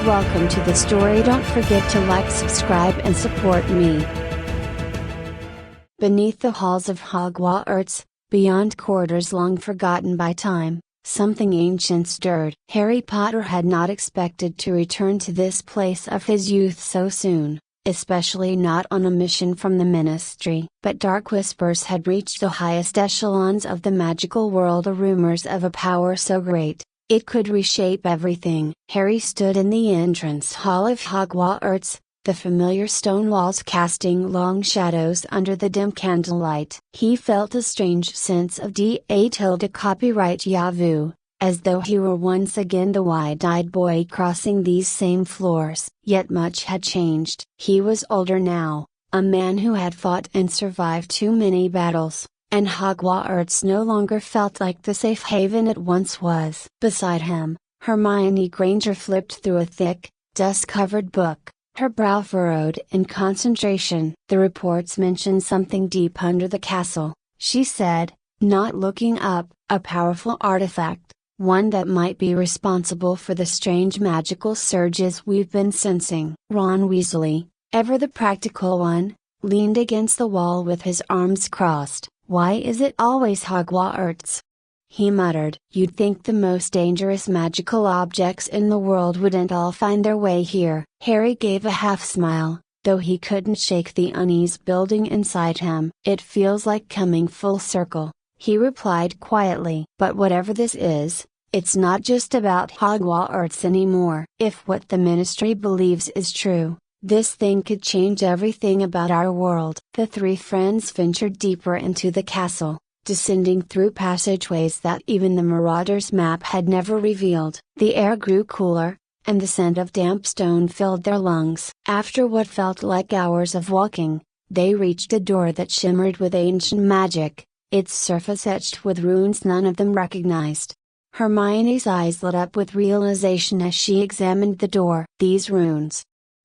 welcome to the story. Don't forget to like, subscribe and support me. Beneath the halls of Hogwarts, beyond corridors long forgotten by time, something ancient stirred. Harry Potter had not expected to return to this place of his youth so soon, especially not on a mission from the Ministry. But dark whispers had reached the highest echelons of the magical world, rumors of a power so great it could reshape everything. Harry stood in the entrance hall of Hogwarts, the familiar stone walls casting long shadows under the dim candlelight. He felt a strange sense of déjà vu, as though he were once again the wide-eyed boy crossing these same floors. Yet much had changed. He was older now, a man who had fought and survived too many battles, and Hogwarts no longer felt like the safe haven it once was. Beside him, Hermione Granger flipped through a thick, dust-covered book, her brow furrowed in concentration. "The reports mention something deep under the castle," she said, not looking up. "A powerful artifact, one that might be responsible for the strange magical surges we've been sensing." Ron Weasley, ever the practical one, leaned against the wall with his arms crossed. "Why is it always Hogwarts?" he muttered. "You'd think the most dangerous magical objects in the world wouldn't all find their way here." Harry gave a half smile, though he couldn't shake the unease building inside him. "It feels like coming full circle," he replied quietly. "But whatever this is, it's not just about Hogwarts anymore. If what the Ministry believes is true, this thing could change everything about our world." The three friends ventured deeper into the castle, descending through passageways that even the Marauder's map had never revealed. The air grew cooler, and the scent of damp stone filled their lungs. After what felt like hours of walking, they reached a door that shimmered with ancient magic, its surface etched with runes none of them recognized. Hermione's eyes lit up with realization as she examined the door. "These runes.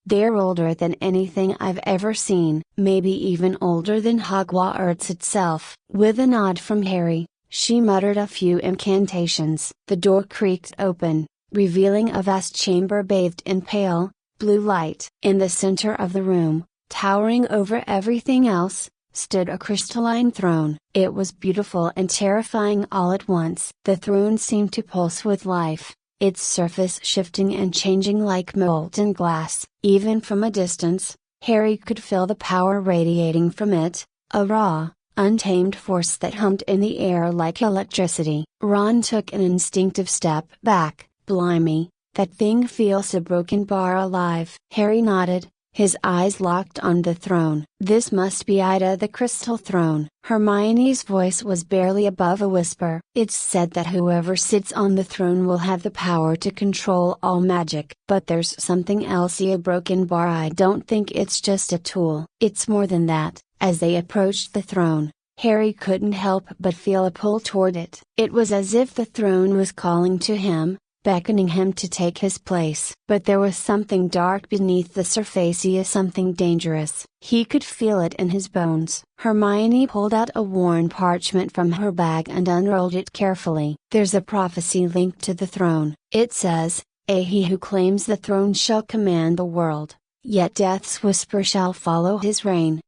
They're older than anything I've ever seen, maybe even older than Hogwarts itself." With a nod from Harry, she muttered a few incantations. The door creaked open, revealing a vast chamber bathed in pale, blue light. In the center of the room, towering over everything else, stood a crystalline throne. It was beautiful and terrifying all at once. The throne seemed to pulse with life, its surface shifting and changing like molten glass. Even from a distance, Harry could feel the power radiating from it, a raw, untamed force that hummed in the air like electricity. Ron took an instinctive step back. "Blimey, that thing feels a broken bar alive." Harry nodded, his eyes locked on the throne. "This must be Ida the Crystal Throne." Hermione's voice was barely above a whisper. "It's said that whoever sits on the throne will have the power to control all magic. But there's something else. A broken bar. I don't think it's just a tool. It's more than that." As they approached the throne, Harry couldn't help but feel a pull toward it. It was as if the throne was calling to him, beckoning him to take his place. But there was something dark beneath the surface, something dangerous. He could feel it in his bones. Hermione pulled out a worn parchment from her bag and unrolled it carefully. "There's a prophecy linked to the throne. It says, he who claims the throne shall command the world, yet death's whisper shall follow his reign."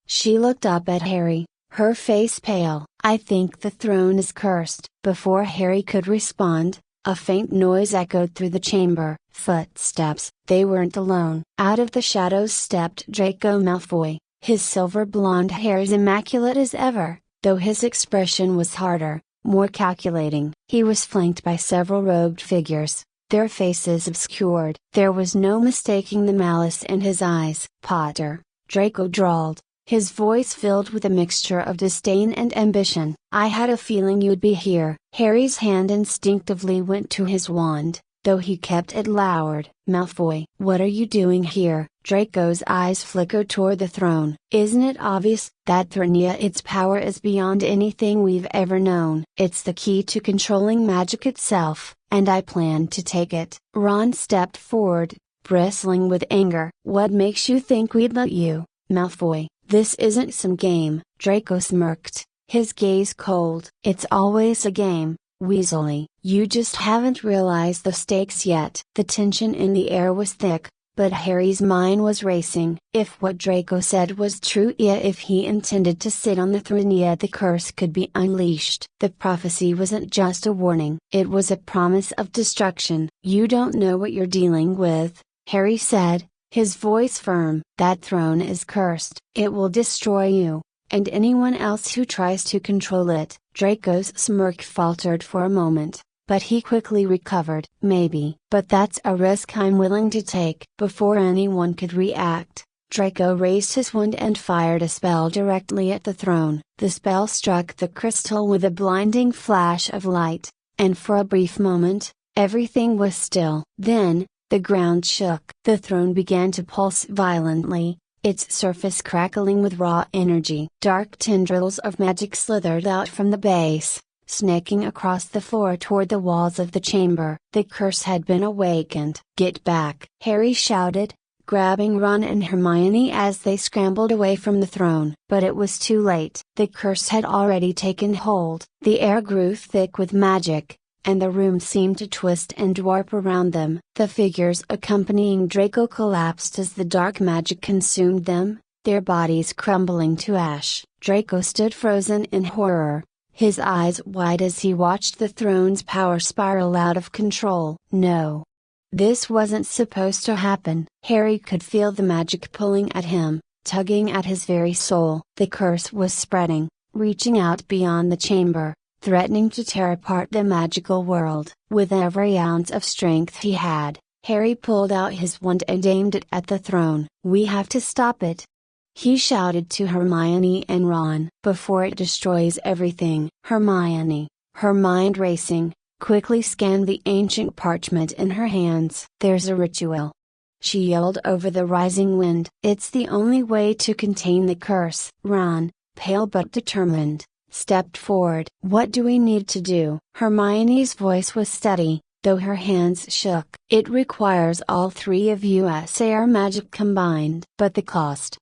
She looked up at Harry, her face pale. "I think the throne is cursed." Before Harry could respond, a faint noise echoed through the chamber. Footsteps. They weren't alone. Out of the shadows stepped Draco Malfoy, his silver blonde hair as immaculate as ever, though his expression was harder, more calculating. He was flanked by several robed figures, their faces obscured. There was no mistaking the malice in his eyes. "Potter," Draco drawled, his voice filled with a mixture of disdain and ambition. "I had a feeling you'd be here." Harry's hand instinctively went to his wand, though he kept it lowered. "Malfoy, what are you doing here?" Draco's eyes flickered toward the throne. "Isn't it obvious? That throne, its power is beyond anything we've ever known. It's the key to controlling magic itself, and I plan to take it." Ron stepped forward, bristling with anger. "What makes you think we'd let you, Malfoy? This isn't some game." Draco smirked, his gaze cold. "It's always a game, wheezily. "You just haven't realized the stakes yet." The tension in the air was thick, but Harry's mind was racing. If what Draco said was true, if he intended to sit on the throne, the curse could be unleashed. The prophecy wasn't just a warning, it was a promise of destruction. "You don't know what you're dealing with," Harry said, his voice firm. "That throne is cursed. It will destroy you, and anyone else who tries to control it." Draco's smirk faltered for a moment, but he quickly recovered. "Maybe, but that's a risk I'm willing to take." Before anyone could react, Draco raised his wand and fired a spell directly at the throne. The spell struck the crystal with a blinding flash of light, and for a brief moment, everything was still. Then, the ground shook. The throne began to pulse violently, its surface crackling with raw energy. Dark tendrils of magic slithered out from the base, snaking across the floor toward the walls of the chamber. The curse had been awakened. "Get back!" Harry shouted, grabbing Ron and Hermione as they scrambled away from the throne. But it was too late. The curse had already taken hold. The air grew thick with magic, and the room seemed to twist and warp around them. The figures accompanying Draco collapsed as the dark magic consumed them, their bodies crumbling to ash. Draco stood frozen in horror, his eyes wide as he watched the throne's power spiral out of control. No. This wasn't supposed to happen. Harry could feel the magic pulling at him, tugging at his very soul. The curse was spreading, reaching out beyond the chamber, threatening to tear apart the magical world. With every ounce of strength he had, Harry pulled out his wand and aimed it at the throne. "We have to stop it!" he shouted to Hermione and Ron. "Before it destroys everything." Hermione, her mind racing, quickly scanned the ancient parchment in her hands. "There's a ritual," she yelled over the rising wind. "It's the only way to contain the curse." Ron, pale but determined, stepped forward. "What do we need to do?" Hermione's voice was steady, though her hands shook. "It requires all three of our magic combined." "But the cost?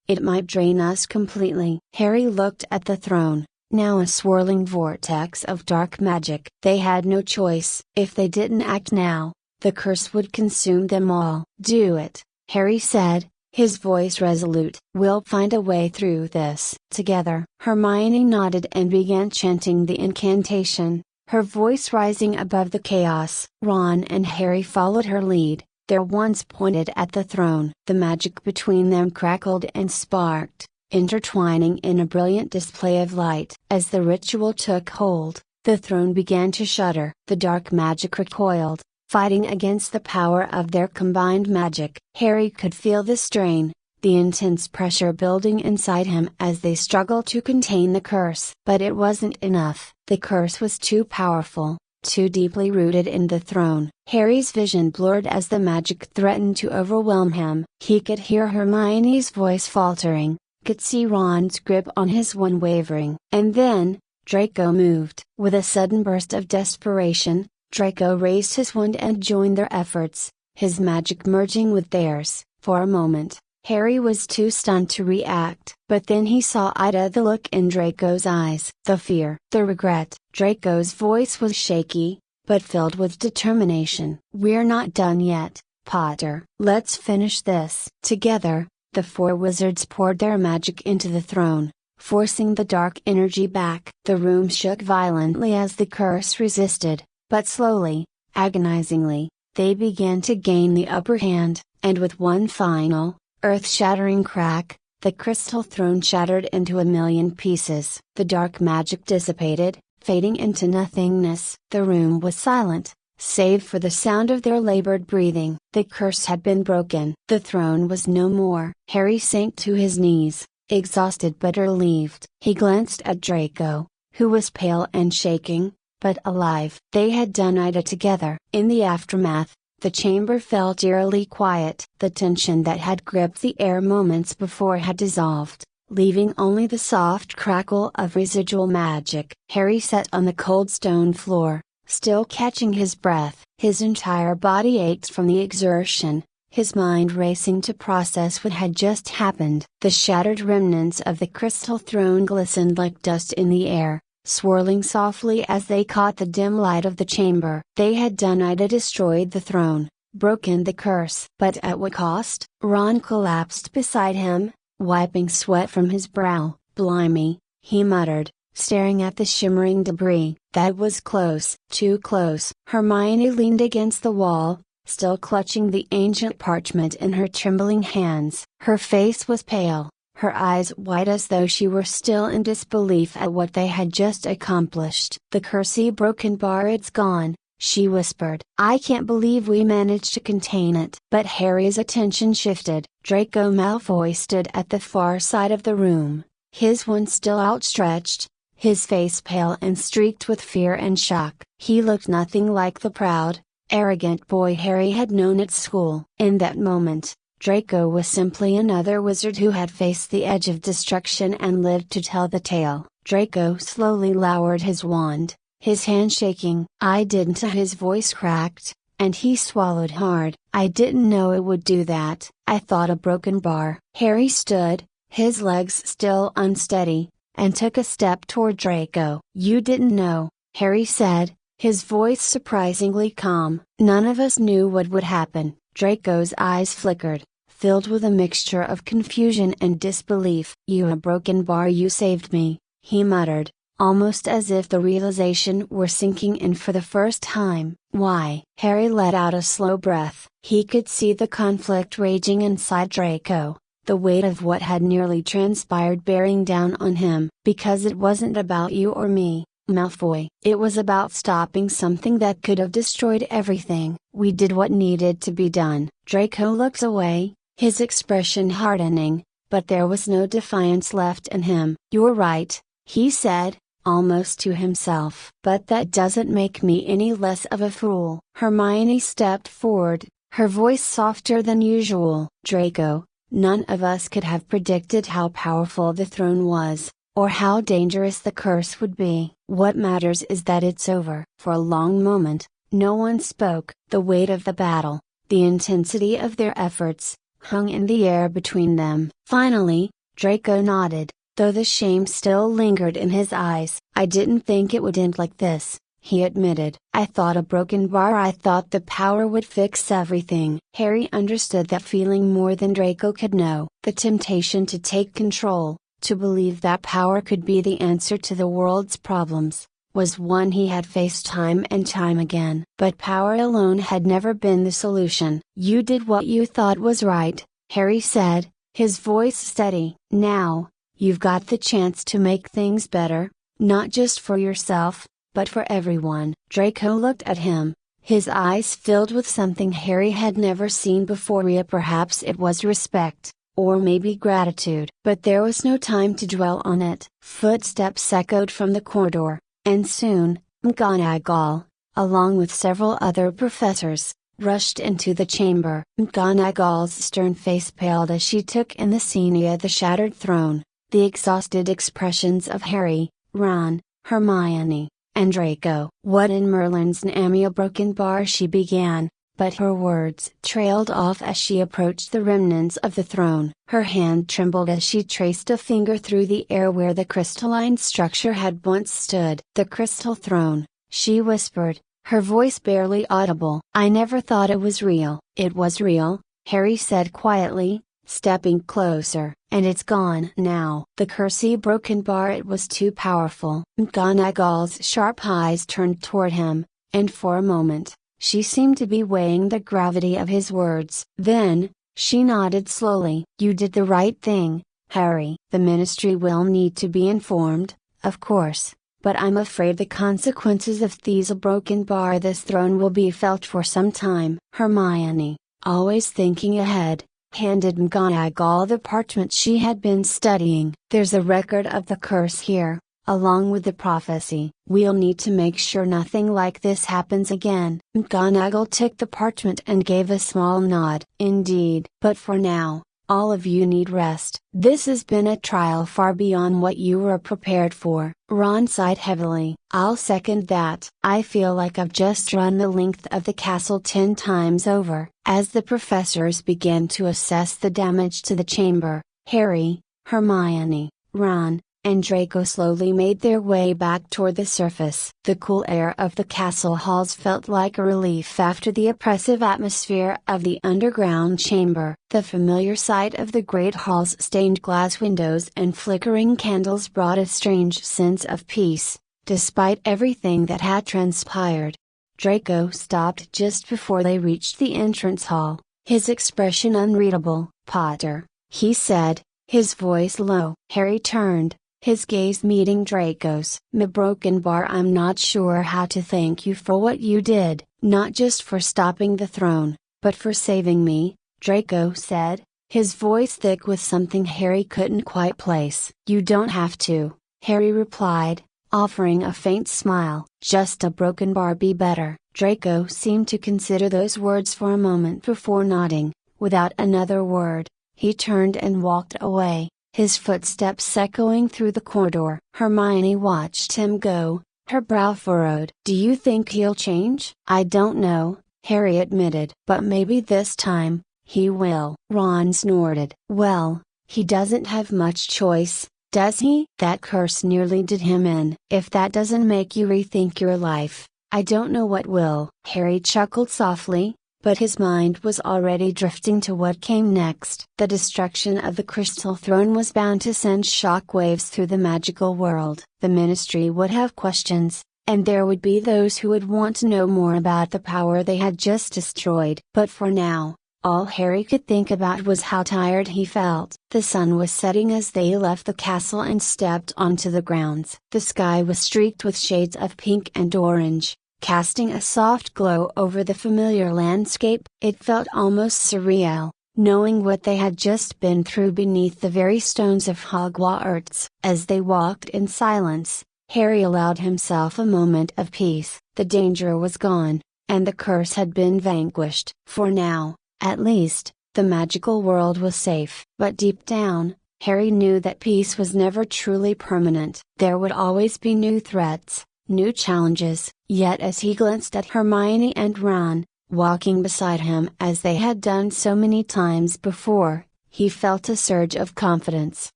It might drain us completely." Harry looked at the throne, now a swirling vortex of dark magic. They had no choice. If they didn't act now, the curse would consume them all. "Do it," Harry said, his voice resolute. "We'll find a way through this together." Hermione nodded and began chanting the incantation, her voice rising above the chaos. Ron and Harry followed her lead, their wands pointed at the throne. The magic between them crackled and sparked, intertwining in a brilliant display of light. As the ritual took hold, the throne began to shudder. The dark magic recoiled, fighting against the power of their combined magic. Harry could feel the strain, the intense pressure building inside him as they struggled to contain the curse. But it wasn't enough. The curse was too powerful, too deeply rooted in the throne. Harry's vision blurred as the magic threatened to overwhelm him. He could hear Hermione's voice faltering, could see Ron's grip on his wand wavering. And then, Draco moved. With a sudden burst of desperation, Draco raised his wand and joined their efforts, his magic merging with theirs. For a moment, Harry was too stunned to react. But then he saw the look in Draco's eyes. The fear, the regret. Draco's voice was shaky, but filled with determination. "We're not done yet, Potter. Let's finish this." Together, the four wizards poured their magic into the throne, forcing the dark energy back. The room shook violently as the curse resisted, but slowly, agonizingly, they began to gain the upper hand, and with one final, earth-shattering crack, the crystal throne shattered into a million pieces. The dark magic dissipated, fading into nothingness. The room was silent, save for the sound of their labored breathing. The curse had been broken. The throne was no more. Harry sank to his knees, exhausted but relieved. He glanced at Draco, who was pale and shaking, but alive. They had done it together. In the aftermath, the chamber felt eerily quiet. The tension that had gripped the air moments before had dissolved, leaving only the soft crackle of residual magic. Harry sat on the cold stone floor, still catching his breath. His entire body ached from the exertion, his mind racing to process what had just happened. The shattered remnants of the crystal throne glistened like dust in the air, swirling softly as they caught the dim light of the chamber. They had done it, destroyed the throne, broken the curse. But at what cost? Ron collapsed beside him, wiping sweat from his brow. Blimey, he muttered, staring at the shimmering debris. That was close. Too close. Hermione leaned against the wall, still clutching the ancient parchment in her trembling hands. Her face was pale, her eyes wide as though she were still in disbelief at what they had just accomplished. The cursey broken bar, it's gone, she whispered. I can't believe we managed to contain it. But Harry's attention shifted. Draco Malfoy stood at the far side of the room, his wand still outstretched, his face pale and streaked with fear and shock. He looked nothing like the proud, arrogant boy Harry had known at school. In that moment, Draco was simply another wizard who had faced the edge of destruction and lived to tell the tale. Draco slowly lowered his wand, his hand shaking. I didn't. His voice cracked, and he swallowed hard. I didn't know it would do that. I thought a broken bar. Harry stood, his legs still unsteady, and took a step toward Draco. You didn't know, Harry said, his voice surprisingly calm. None of us knew what would happen. Draco's eyes flickered, filled with a mixture of confusion and disbelief. You, a broken bar, you saved me, he muttered, almost as if the realization were sinking in for the first time. Why? Harry let out a slow breath. He could see the conflict raging inside Draco, the weight of what had nearly transpired bearing down on him. Because it wasn't about you or me, Malfoy. It was about stopping something that could have destroyed everything. We did what needed to be done. Draco looked away, his expression hardening, but there was no defiance left in him. You're right, he said, almost to himself. But that doesn't make me any less of a fool. Hermione stepped forward, her voice softer than usual. Draco, none of us could have predicted how powerful the throne was, or how dangerous the curse would be. What matters is that it's over. For a long moment, no one spoke. The weight of the battle, the intensity of their efforts, hung in the air between them. Finally, Draco nodded, though the shame still lingered in his eyes. I didn't think it would end like this, he admitted. I thought a broken bar. I thought the power would fix everything. Harry understood that feeling more than Draco could know. The temptation to take control, to believe that power could be the answer to the world's problems, was one he had faced time and time again. But power alone had never been the solution. You did what you thought was right, Harry said, his voice steady. Now, you've got the chance to make things better, not just for yourself, but for everyone. Draco looked at him, his eyes filled with something Harry had never seen before. Perhaps it was respect, or maybe gratitude. But there was no time to dwell on it. Footsteps echoed from the corridor, and soon, McGonagall, along with several other professors, rushed into the chamber. McGonagall's stern face paled as she took in the scene: the shattered throne, the exhausted expressions of Harry, Ron, Hermione, and Draco. What in Merlin's name a broken bar, she began, but her words trailed off as she approached the remnants of the throne. Her hand trembled as she traced a finger through the air where the crystalline structure had once stood. The crystal throne, she whispered, her voice barely audible. I never thought it was real. It was real, Harry said quietly, stepping closer. And it's gone now. The cursey broken bar, it was too powerful. McGonagall's sharp eyes turned toward him, and for a moment, she seemed to be weighing the gravity of his words. Then, she nodded slowly. You did the right thing, Harry. The Ministry will need to be informed, of course, but I'm afraid the consequences of this broken bar, this throne, will be felt for some time. Hermione, always thinking ahead, handed McGonagall the parchment she had been studying. There's a record of the curse here, along with the prophecy. We'll need to make sure nothing like this happens again. McGonagall took the parchment and gave a small nod. Indeed. But for now, all of you need rest. This has been a trial far beyond what you were prepared for. Ron sighed heavily. I'll second that. I feel like I've just run the length of the castle 10 times over. As the professors began to assess the damage to the chamber, Harry, Hermione, Ron, and Draco slowly made their way back toward the surface. The cool air of the castle halls felt like a relief after the oppressive atmosphere of the underground chamber. The familiar sight of the great hall's stained glass windows and flickering candles brought a strange sense of peace, despite everything that had transpired. Draco stopped just before they reached the entrance hall, his expression unreadable. "Potter," he said, his voice low. Harry turned, his gaze meeting Draco's. "Broken Bar, I'm not sure how to thank you for what you did, not just for stopping the throne, but for saving me," Draco said, his voice thick with something Harry couldn't quite place. "You don't have to," Harry replied, offering a faint smile. "Just a broken bar be better." Draco seemed to consider those words for a moment before nodding. Without another word, he turned and walked away, his footsteps echoing through the corridor. Hermione watched him go, her brow furrowed. "Do you think he'll change?" "I don't know," Harry admitted. "But maybe this time, he will." Ron snorted. "Well, he doesn't have much choice, does he? That curse nearly did him in." "If that doesn't make you rethink your life, I don't know what will." Harry chuckled softly, but his mind was already drifting to what came next. The destruction of the Crystal Throne was bound to send shockwaves through the magical world. The Ministry would have questions, and there would be those who would want to know more about the power they had just destroyed. But for now, all Harry could think about was how tired he felt. The sun was setting as they left the castle and stepped onto the grounds. The sky was streaked with shades of pink and orange, casting a soft glow over the familiar landscape. It felt almost surreal, knowing what they had just been through beneath the very stones of Hogwarts. As they walked in silence, Harry allowed himself a moment of peace. The danger was gone, and the curse had been vanquished. For now, at least, the magical world was safe. But deep down, Harry knew that peace was never truly permanent. There would always be new threats, new challenges. Yet as he glanced at Hermione and Ron, walking beside him as they had done so many times before, he felt a surge of confidence.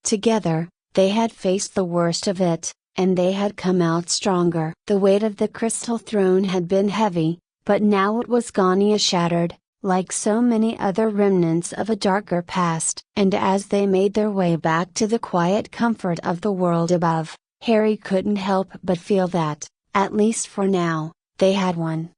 Together, they had faced the worst of it, and they had come out stronger. The weight of the Crystal Throne had been heavy, but now it was gone, shattered, like so many other remnants of a darker past. And as they made their way back to the quiet comfort of the world above, Harry couldn't help but feel that, at least for now, they had won.